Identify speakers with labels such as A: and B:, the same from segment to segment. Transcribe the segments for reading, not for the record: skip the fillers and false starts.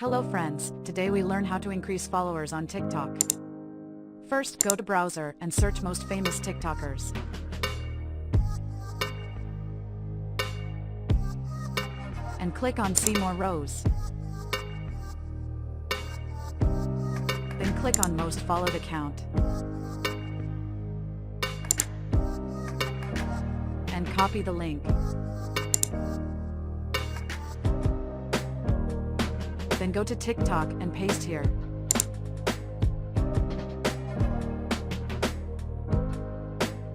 A: Hello friends, today we learn how to increase followers on TikTok. First, go to browser and search most famous TikTokers. And click on see more rows. Then click on most followed account. And copy the link. Then go to TikTok and paste here.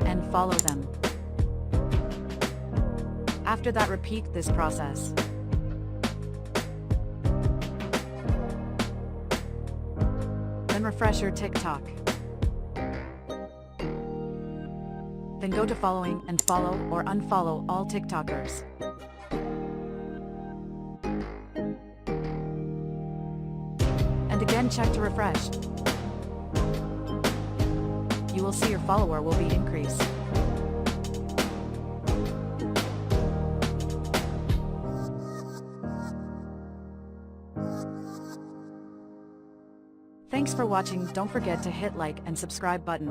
A: And follow them. After that, repeat this process. Then refresh your TikTok. Then go to following and follow or unfollow all TikTokers. And again check to refresh. You will see your follower will be increased. Thanks for watching. Don't forget to hit like and subscribe button.